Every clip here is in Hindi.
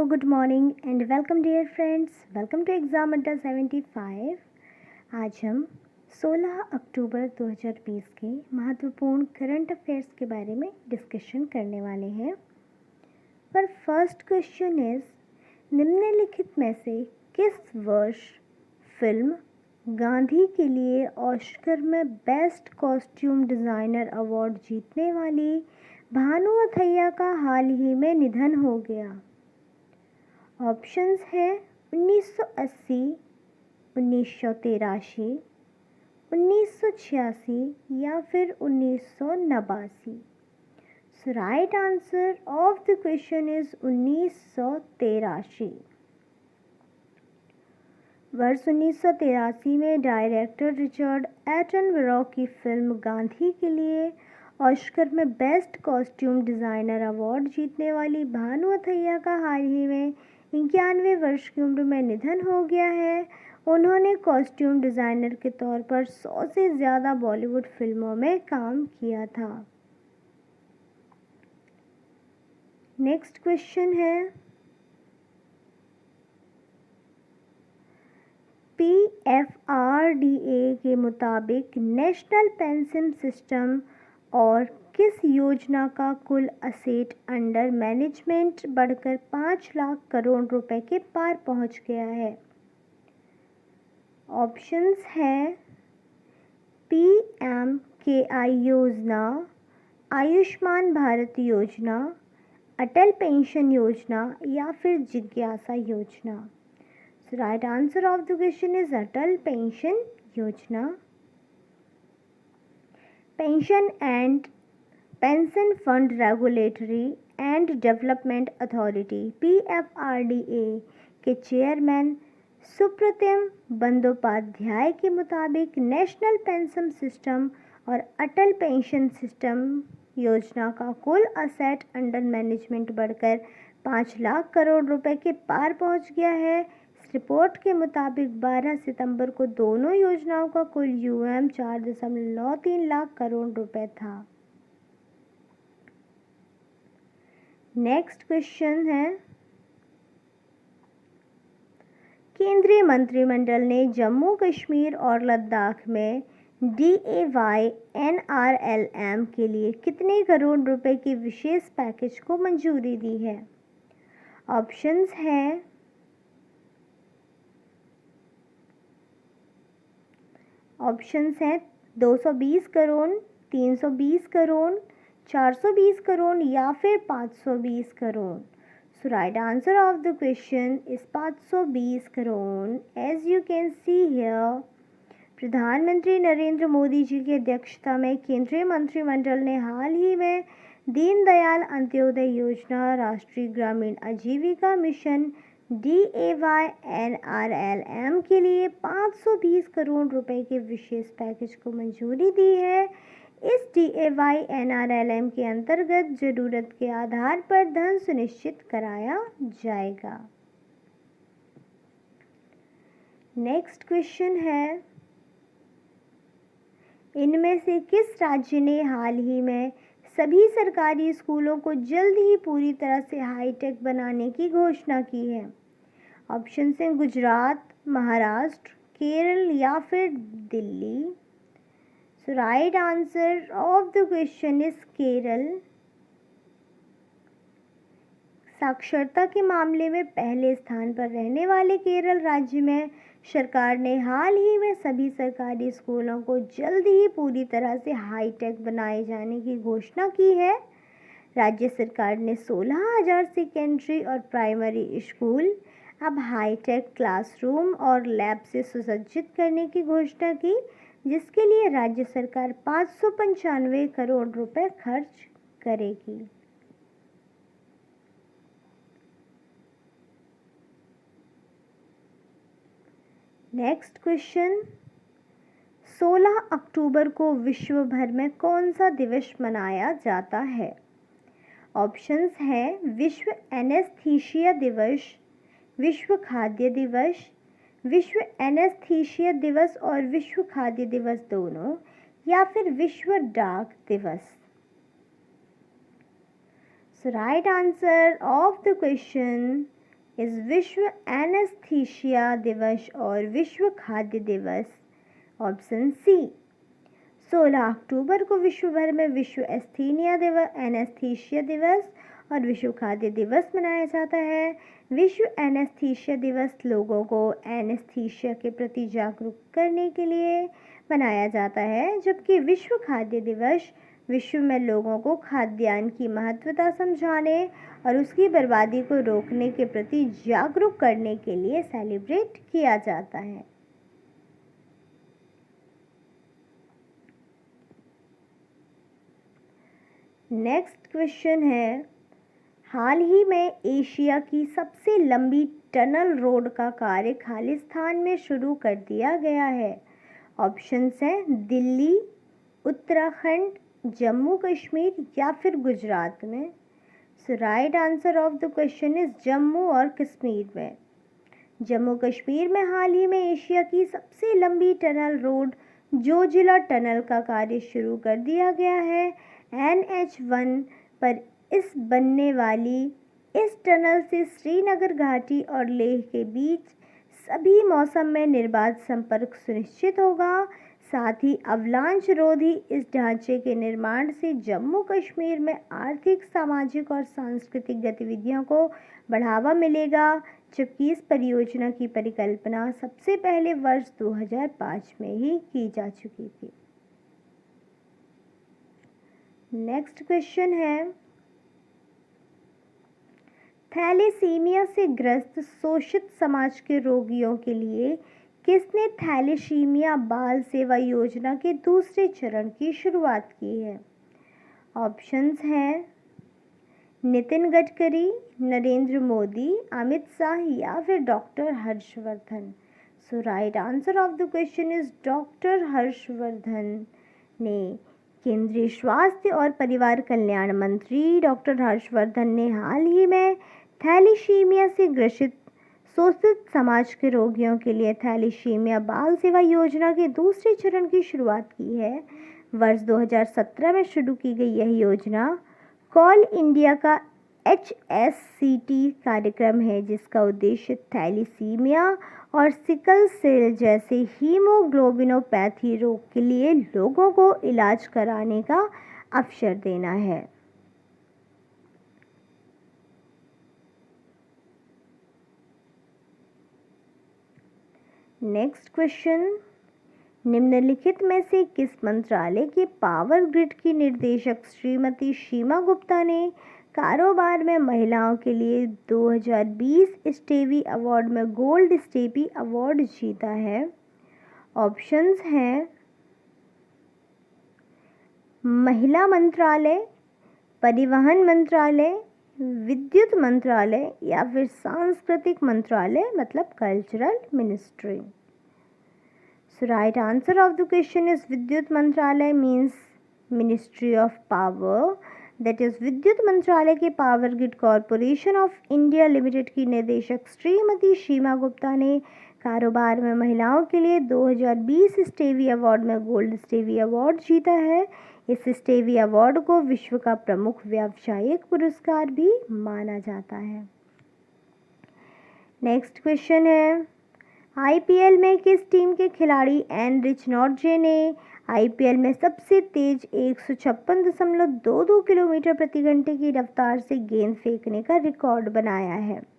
Good morning and welcome dear friends, welcome to exam Adda 75। आज हम 16 अक्टूबर 2020 के महत्वपूर्ण करंट अफेयर्स के बारे में डिस्कशन करने वाले हैं। पर फर्स्ट क्वेश्चन इज, निम्नलिखित में से किस वर्ष फिल्म गांधी के लिए ऑस्कर में बेस्ट कॉस्ट्यूम डिज़ाइनर अवार्ड जीतने वाली भानु अथैया का हाल ही में निधन हो गया? ऑप्शंस हैं 1980, 1983, 1986 या फिर 1989। So right answer of the question is 1983। वर्ष 1983 में डायरेक्टर रिचर्ड एटनबरो की फिल्म गांधी के लिए ऑस्कर में बेस्ट कॉस्ट्यूम डिज़ाइनर अवार्ड जीतने वाली भानु अथैया का हाल ही में 91 वर्ष की उम्र में निधन हो गया है। उन्होंने कॉस्ट्यूम डिज़ाइनर के तौर पर 100 से ज़्यादा बॉलीवुड फिल्मों में काम किया था। नेक्स्ट क्वेश्चन है, PFRDA के मुताबिक नेशनल पेंशन सिस्टम और किस योजना का कुल असेट अंडर मैनेजमेंट बढ़कर 5 लाख करोड़ रुपए के पार पहुंच गया है? ऑप्शंस हैं PMKI योजना, आयुष्मान भारत योजना, अटल पेंशन योजना या फिर जिज्ञासा योजना। So right answer of the question is Atal pension Yojana. Pension fund regulatory and development authority PFRDA के चेयरमैन सुप्रतिम बंदोपाध्याय के मुताबिक नेशनल पेंशन सिस्टम और अटल पेंशन सिस्टम योजना का कुल असेट अंडर मैनेजमेंट बढ़कर 5 लाख करोड़ रुपए के पार पहुंच गया है। इस रिपोर्ट के मुताबिक 12 सितंबर को दोनों योजनाओं का कुल UM 4.93 लाख करोड़ रुपए था। नेक्स्ट क्वेश्चन है, केंद्रीय मंत्रिमंडल ने जम्मू कश्मीर और लद्दाख में DAY NRLM के लिए कितने करोड़ रुपए के विशेष पैकेज को मंजूरी दी है? ऑप्शंस हैं ऑप्शंस हैं 220 करोड़, 320 करोड़, 420 करोड़ या फिर 520 crore. So right answer of the question is 520 crore. As you can see here, प्रधानमंत्री नरेंद्र मोदी जी की अध्यक्षता में केंद्रीय मंत्रिमंडल ने हाल ही में दीनदयाल अंत्योदय योजना, राष्ट्रीय ग्रामीण आजीविका मिशन DAY NRLM के लिए 520 करोड़ रुपए के विशेष पैकेज को मंजूरी दी है। इस DAY NRLM के अंतर्गत जरूरत के आधार पर धन सुनिश्चित कराया जाएगा। नेक्स्ट क्वेश्चन है, इनमें से किस राज्य ने हाल ही में सभी सरकारी स्कूलों को जल्द ही पूरी तरह से हाईटेक बनाने की घोषणा की है? ऑप्शन हैं गुजरात, महाराष्ट्र, केरल या फिर Delhi. So right answer of the question is Kerala. साक्षरता के मामले में पहले स्थान पर रहने वाले केरल राज्य में सरकार ने हाल ही में सभी सरकारी स्कूलों को जल्द ही पूरी तरह से हाईटेक बनाए जाने की घोषणा की है। राज्य सरकार ने 16,000 सेकेंडरी और प्राइमरी स्कूल अब हाईटेक क्लासरूम और लैब से सुसज्जित करने की घोषणा की, जिसके लिए राज्य सरकार 595 करोड़ रुपए खर्च करेगी। नेक्स्ट क्वेश्चन, 16 अक्टूबर को विश्व भर में कौन सा दिवस मनाया जाता है? ऑप्शंस हैं विश्व एनेस्थीसिया दिवस, विश्व खाद्य दिवस, विश्व एनेस्थीसिया दिवस और विश्व खाद्य दिवस दोनों, या फिर विश्व डाक दिवस। So right answer of the question is विश्व एनेस्थीसिया दिवस और विश्व खाद्य दिवस? Option C. 16 अक्टूबर को विश्व भर में विश्व एनेस्थीसिया दिवस और विश्व खाद्य दिवस मनाया जाता है। विश्व एनेस्थीसिया दिवस लोगों को एनेस्थीसिया के प्रति जागरूक करने के लिए मनाया जाता है, जबकि विश्व खाद्य दिवस विश्व में लोगों को खाद्यान्न की महत्वता समझाने और उसकी बर्बादी को रोकने के प्रति जागरूक करने के लिए सेलिब्रेट किया जाता है। नेक्स्ट क्वेश्चन है, हाल ही में एशिया की सबसे लंबी टनल रोड का कार्य खालिस्तान में शुरू कर दिया गया है। ऑप्शंस हैं दिल्ली, उत्तराखंड, जम्मू कश्मीर या फिर गुजरात में। So right answer of the question is Jammu और कश्मीर में। जम्मू कश्मीर में हाल ही में एशिया की सबसे लंबी टनल रोड जोजिला टनल का कार्य शुरू कर दिया गया है। NH1 पर इस बनने वाली इस टनल से श्रीनगर घाटी और लेह के बीच सभी मौसम में निर्बाध संपर्क सुनिश्चित होगा। साथ ही अवलांच रोधी इस ढांचे के निर्माण से जम्मू कश्मीर में आर्थिक, सामाजिक और सांस्कृतिक गतिविधियों को बढ़ावा मिलेगा, जबकि इस परियोजना की परिकल्पना सबसे पहले वर्ष 2005 में ही की जा चुकी थी। नेक्स्ट क्वेश्चन है, थैलेसीमिया से ग्रस्त शोषित समाज के रोगियों के लिए किसने थैलेसीमिया बाल सेवा योजना के दूसरे चरण की शुरुआत की है? ऑप्शंस हैं नितिन गडकरी, नरेंद्र मोदी, अमित शाह या फिर doctor Harshvardhan. So right answer of the question is doctor Harshvardhan ने। केंद्रीय स्वास्थ्य और परिवार कल्याण मंत्री डॉक्टर हर्षवर्धन ने हाल ही में थैलेसीमिया से ग्रसित शोषित समाज के रोगियों के लिए थैलेसीमिया बाल सेवा योजना के दूसरे चरण की शुरुआत की है। वर्ष 2017 में शुरू की गई यह योजना कॉल इंडिया का HSCT कार्यक्रम है, जिसका उद्देश्य थैलेसीमिया और सिकल सेल जैसे हीमोग्लोबिनोपैथी रोग के लिए लोगों को इलाज कराने का अवसर देना है। नेक्स्ट क्वेश्चन, निम्नलिखित में से किस मंत्रालय के पावर ग्रिड की निर्देशक श्रीमती सीमा गुप्ता ने कारोबार में महिलाओं के लिए 2020 स्टेवी अवार्ड में गोल्ड स्टेवी अवार्ड जीता है? ऑप्शंस हैं महिला मंत्रालय, परिवहन मंत्रालय, विद्युत मंत्रालय या फिर सांस्कृतिक मंत्रालय, मतलब cultural ministry. So right answer of the question is विद्युत मंत्रालय means ministry of power, that is विद्युत मंत्रालय के power grid corporation of India limited की निदेशक श्रीमती सीमा गुप्ता ने कारोबार में महिलाओं के लिए 2020 स्टेवी अवार्ड में गोल्ड स्टेवी अवार्ड जीता है। इस स्टेवी अवार्ड को विश्व का प्रमुख व्यावसायिक पुरस्कार भी माना जाता है। नेक्स्ट क्वेश्चन है, IPL में किस टीम के खिलाड़ी एनरिच नॉर्जे ने IPL में सबसे तेज 156.22 किलोमीटर प्रति घंटे की रफ्तार से गेंद फेंकने का रिकॉर्ड बनाया है?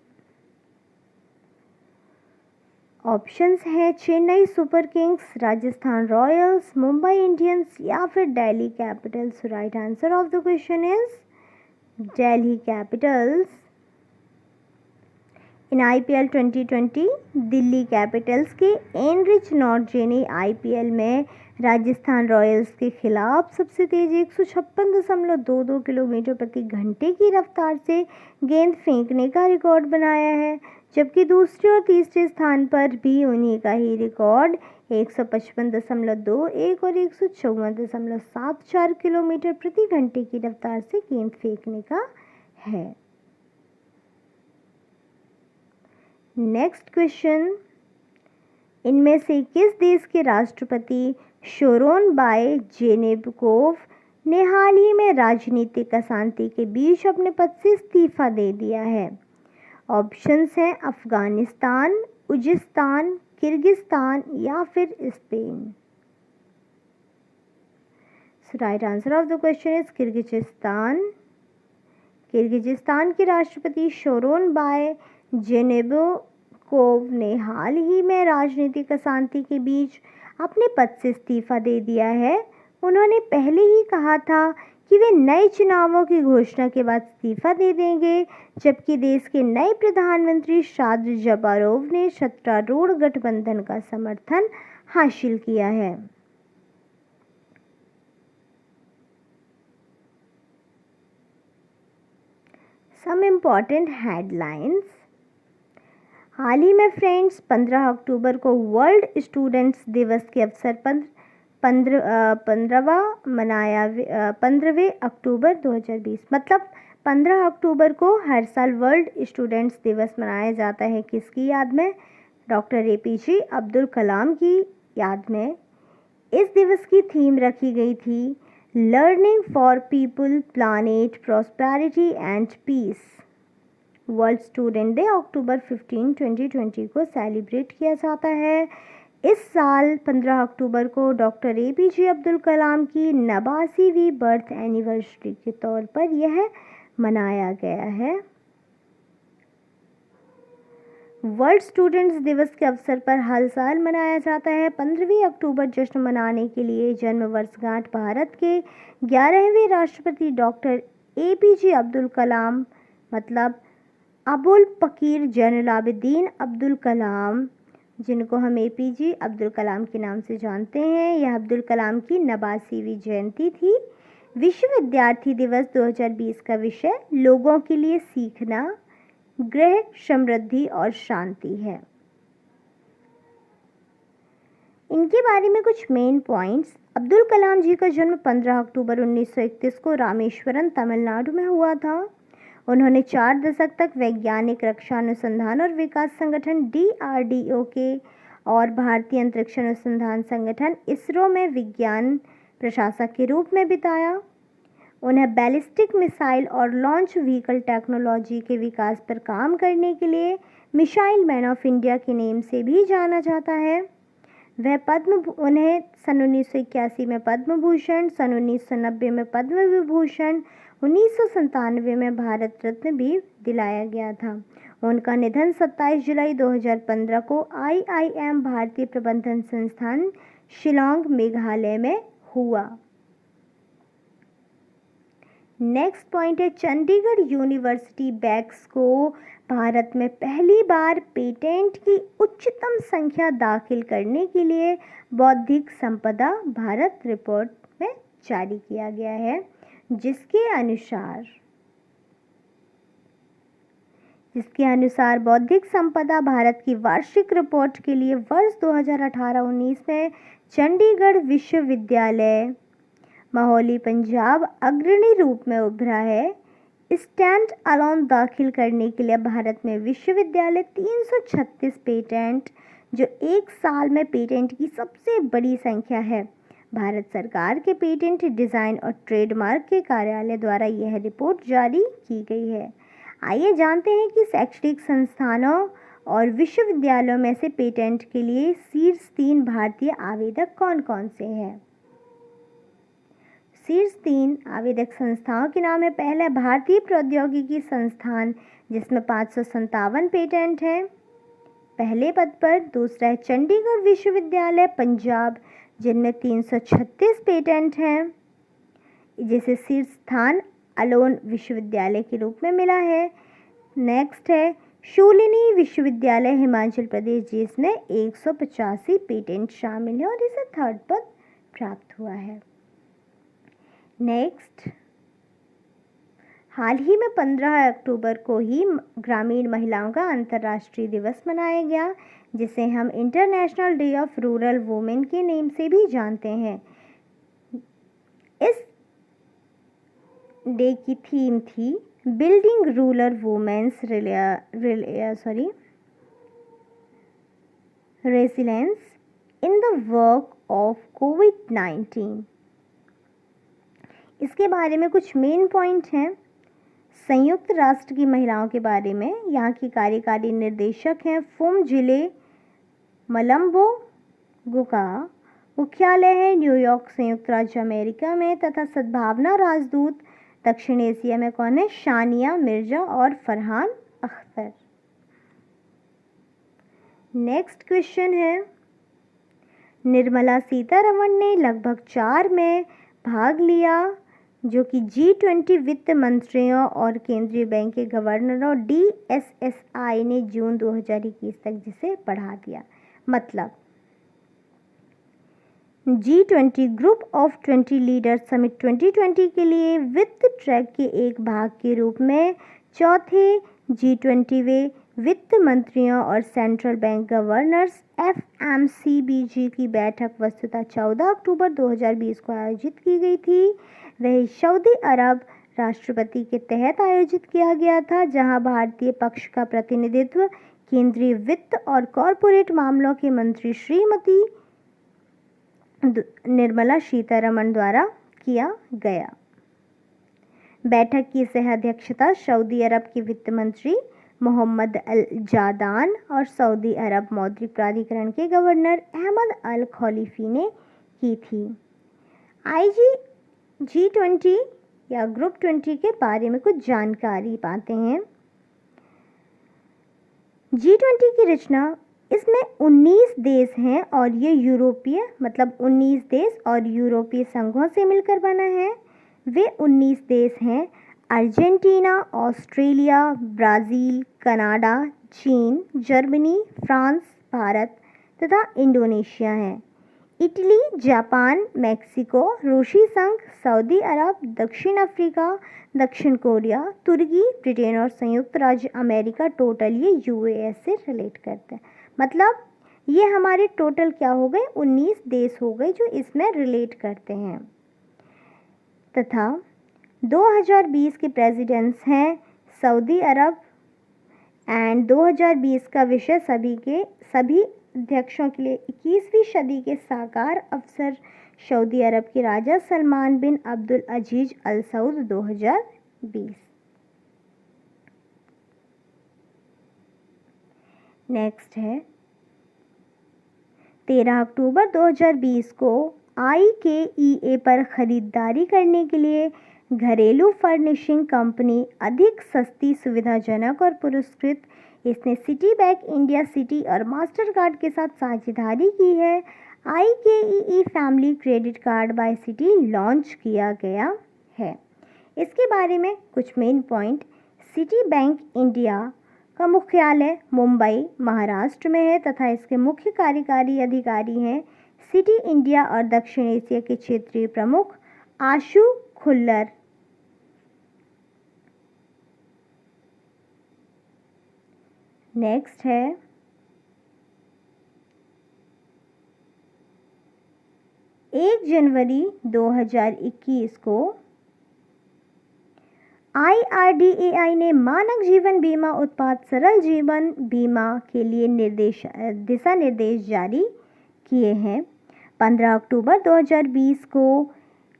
ऑप्शंस हैं Chennai super Kings, Rajasthan Royals, Mumbai Indians या फिर Delhi Capitals. Right answer of the question is Delhi Capitals. In IPL 2020 Delhi Capitals के एनरिच नॉर्जे ने IPL में राजस्थान रॉयल्स के खिलाफ सबसे तेज 156.22 किलोमीटर प्रति घंटे की रफ्तार से गेंद फेंकने का रिकॉर्ड बनाया है, जबकि दूसरे और तीसरे स्थान पर भी उन्हीं का ही रिकॉर्ड 155.21 और 154.74 किलोमीटर प्रति घंटे की रफ्तार से गेंद फेंकने का है। नेक्स्ट क्वेश्चन, इनमें से किस देश के राष्ट्रपति शोरोनबाई जेनेबकोव ने हाल ही में राजनीतिक अशांति के बीच अपने पद से इस्तीफा दे दिया है? ऑप्शंस हैं अफ़गानिस्तान, उज़्बेकिस्तान, किर्गिस्तान या फिर Spain. So right answer of the question is Kyrgyzstan. Kyrgyzstan के राष्ट्रपति शोरोनबाय जेनेबेकोव ने हाल ही में राजनीतिक अशांति के बीच अपने पद से इस्तीफा दे दिया है। उन्होंने पहले ही कहा था कि वे नए चुनावों की घोषणा के बाद इस्तीफा दे देंगे, जबकि देश के नए प्रधानमंत्री शाद जबारोव ने सत्तारूढ़ गठबंधन का समर्थन हासिल किया है। Some important headlines. हाल ही में फ्रेंड्स 15 अक्टूबर को वर्ल्ड स्टूडेंट्स दिवस के अवसर पर 15वें अक्टूबर 2020 मतलब 15 अक्टूबर को हर साल वर्ल्ड स्टूडेंट्स दिवस मनाया जाता है। किसकी याद में? डॉक्टर APJ अब्दुल कलाम की याद में। इस दिवस की थीम रखी गई थी learning for people, planet, prosperity and peace. World student day अक्टूबर 15, 2020 को सेलिब्रेट किया जाता है। इस साल 15 अक्टूबर को डॉक्टर APJ अब्दुल कलाम की 89वीं बर्थ एनिवर्सरी के तौर पर यह मनाया गया है। वर्ल्ड स्टूडेंट्स दिवस के अवसर पर हर साल मनाया जाता है। 15वीं अक्टूबर जश्न मनाने के लिए जन्म वर्षगांठ भारत के 11वें राष्ट्रपति डॉक्टर APJ अब्दुल कलाम मतलब अबुल पकीर जैनुलाब्दीन अब्दुल कलाम, जिनको हम APJ अब्दुल कलाम के नाम से जानते हैं, यह अब्दुल कलाम की 89वीं जयंती थी। विश्व विद्यार्थी दिवस 2020 का विषय लोगों के लिए सीखना, ग्रह, समृद्धि और शांति है। इनके बारे में कुछ मेन पॉइंट्स। अब्दुल कलाम जी का जन्म 15 अक्टूबर 1931 को रामेश्वरम, तमिलनाडु में हुआ था। उन्होंने 4 दशक तक वैज्ञानिक रक्षा अनुसंधान और विकास संगठन DRDO के और भारतीय अंतरिक्ष अनुसंधान संगठन ISRO में विज्ञान प्रशासक के रूप में बिताया। उन्हें बैलिस्टिक मिसाइल और लॉन्च व्हीकल टेक्नोलॉजी के विकास पर काम करने के लिए मिसाइल मैन ऑफ इंडिया के नेम से भी जाना जाता है। उन्हें सन 1981 में पद्म भूषण, सन 1990 में पद्म विभूषण, 1997 में भारत रत्न भी दिलाया गया था। उनका निधन 27 जुलाई 2015 को IIM भारतीय प्रबंधन संस्थान शिलांग, मेघालय में हुआ। नेक्स्ट पॉइंट है चंडीगढ़ यूनिवर्सिटी बैक्स को भारत में पहली बार पेटेंट की उच्चतम संख्या दाखिल करने के लिए बौद्धिक संपदा भारत रिपोर्ट में जारी किया गया है, जिसके अनुसार बौद्धिक संपदा भारत की वार्षिक रिपोर्ट के लिए वर्ष 2018-19 में चंडीगढ़ विश्वविद्यालय मोहाली, पंजाब अग्रणी रूप में उभरा है। स्टैंड अलोन दाखिल करने के लिए भारत में विश्वविद्यालय 336 पेटेंट, जो एक साल में पेटेंट की सबसे बड़ी संख्या है। भारत सरकार के पेटेंट, डिज़ाइन और ट्रेडमार्क के कार्यालय द्वारा यह रिपोर्ट जारी की गई है। आइए जानते हैं कि शैक्षणिक संस्थानों और विश्वविद्यालयों में से पेटेंट के लिए शीर्ष 3 भारतीय आवेदक कौन कौन से हैं। शीर्ष 3 आवेदक संस्थाओं के नाम है। पहला भारतीय प्रौद्योगिकी संस्थान, जिसमें 557 पेटेंट हैं पहले पद पर। दूसरा है चंडीगढ़ विश्वविद्यालय पंजाब, जिनमें 336 पेटेंट हैं, जिसे शीर्ष स्थान अलोन विश्वविद्यालय के रूप में मिला है। नेक्स्ट है शूलिनी विश्वविद्यालय हिमाचल प्रदेश, जिसमें 185 पेटेंट शामिल हैं और इसे 3rd पद प्राप्त हुआ है। नेक्स्ट, हाल ही में 15 अक्टूबर को ही ग्रामीण महिलाओं का अंतर्राष्ट्रीय दिवस मनाया गया, जिसे हम international day of rural women के नेम से भी जानते हैं। इस डे की थीम थी building rural women's resilience in the work of कोविड-19। इसके बारे में कुछ मेन पॉइंट हैं। संयुक्त राष्ट्र की महिलाओं के बारे में। यहाँ की कार्यकारी निर्देशक हैं फुमजिले मलम्बो गुका। मुख्यालय है न्यूयॉर्क, संयुक्त राज्य अमेरिका में। तथा सद्भावना राजदूत दक्षिण एशिया में कौन है? शानिया मिर्जा और फरहान अख्तर। नेक्स्ट क्वेश्चन है, निर्मला सीतारमण ने लगभग 4 में भाग लिया, जो कि G20 वित्त मंत्रियों और केंद्रीय बैंक के गवर्नरों DSSI ने जून 2021 तक जिसे बढ़ा दिया। मतलब G20 group of 20 leaders summit 2020 के लिए वित्त ट्रैक के एक भाग के रूप में चौथे G20वें वित्त मंत्रियों और सेंट्रल बैंक गवर्नर्स FMCBG की बैठक वस्तुतः 14 अक्टूबर 2020 को आयोजित की गई थी। वह सऊदी अरब राष्ट्रपति के तहत आयोजित किया गया था, जहां भारतीय पक्ष का प्रतिनिधित्व केंद्रीय वित्त और कॉरपोरेट मामलों के मंत्री श्रीमती निर्मला सीतारमण द्वारा किया गया। बैठक की सह अध्यक्षता सऊदी अरब के वित्त मंत्री मोहम्मद अल जादान और सऊदी अरब मौद्रिक प्राधिकरण के गवर्नर अहमद अल खलीफी ने की थी। G20 या ग्रुप 20 के बारे में कुछ जानकारी पाते हैं। G20 की रचना, इसमें 19 देश हैं और ये यूरोपीय 19 देश और यूरोपीय संघों से मिलकर बना है। वे 19 देश हैं अर्जेंटीना, ऑस्ट्रेलिया, ब्राज़ील, कनाडा, चीन, जर्मनी, फ्रांस, भारत तथा इंडोनेशिया हैं। इटली, जापान, मैक्सिको, रूसी संघ, सऊदी अरब, दक्षिण अफ्रीका, दक्षिण कोरिया, तुर्की, ब्रिटेन और संयुक्त राज्य अमेरिका टोटल ये यूएस से रिलेट करते हैं। मतलब ये हमारे टोटल क्या हो गए? 19 देश हो गए जो इसमें रिलेट करते हैं। तथा 2020 के प्रेसिडेंट्स हैं सऊदी अरब एंड 2020 का विषय सभी अध्यक्षों के लिए 21वीं सदी के साकार अवसर सऊदी अरब के राजा सलमान बिन अब्दुल अजीज अल सऊद 2020। नेक्स्ट है 13 अक्टूबर 2020 को IKEA पर खरीदारी करने के लिए घरेलू फर्निशिंग कंपनी अधिक सस्ती, सुविधाजनक और पुरस्कृत। इसने सिटी बैंक, इंडिया सिटी और मास्टर कार्ड के साथ साझेदारी की है। IKEA family credit card by Citi launch किया गया है। इसके बारे में कुछ main point. Citibank India का मुख्यालय मुंबई, महाराष्ट्र में है तथा इसके मुख्य कार्यकारी अधिकारी हैं सिटी इंडिया और दक्षिण एशिया के क्षेत्रीय प्रमुख आशु खुल्लर। नेक्स्ट है 1 जनवरी 2021 को IRDAI ने मानक जीवन बीमा उत्पाद सरल जीवन बीमा के लिए दिशा निर्देश जारी किए हैं। 15 अक्टूबर 2020 को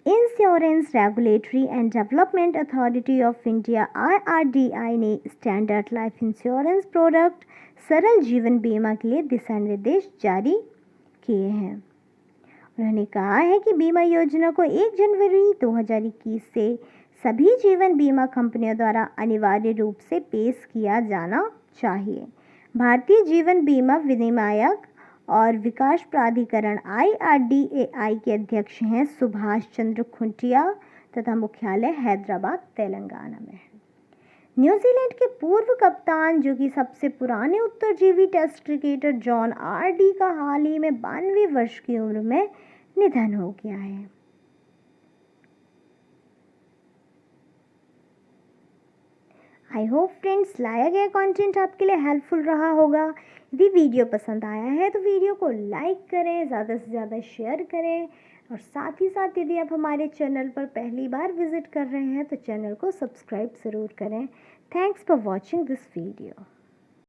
insurance regulatory and development authority of India IRDAI ने स्टैंडर्ड लाइफ इंश्योरेंस प्रोडक्ट सरल जीवन बीमा के लिए दिशा निर्देश जारी किए हैं। उन्होंने कहा है कि बीमा योजना को 1 जनवरी 2021 से सभी जीवन बीमा कंपनियों द्वारा अनिवार्य रूप से पेश किया जाना चाहिए। भारतीय जीवन बीमा विनियामक और विकास प्राधिकरण IRDAI के अध्यक्ष हैं सुभाष चंद्र खुंटिया तथा मुख्यालय हैदराबाद, तेलंगाना में है। न्यूजीलैंड के पूर्व कप्तान जो कि सबसे पुराने उत्तरजीवी टेस्ट क्रिकेटर जॉन RD का हाल ही में 92 वर्ष की उम्र में निधन हो गया है। आई होप फ्रेंड्स लाया गया कंटेंट आपके लिए हेल्पफुल रहा होगा। यदि वीडियो पसंद आया है तो वीडियो को लाइक करें, ज़्यादा से ज़्यादा शेयर करें और साथ ही साथ यदि आप हमारे चैनल पर पहली बार विजिट कर रहे हैं तो चैनल को सब्सक्राइब ज़रूर करें। Thanks for watching this video.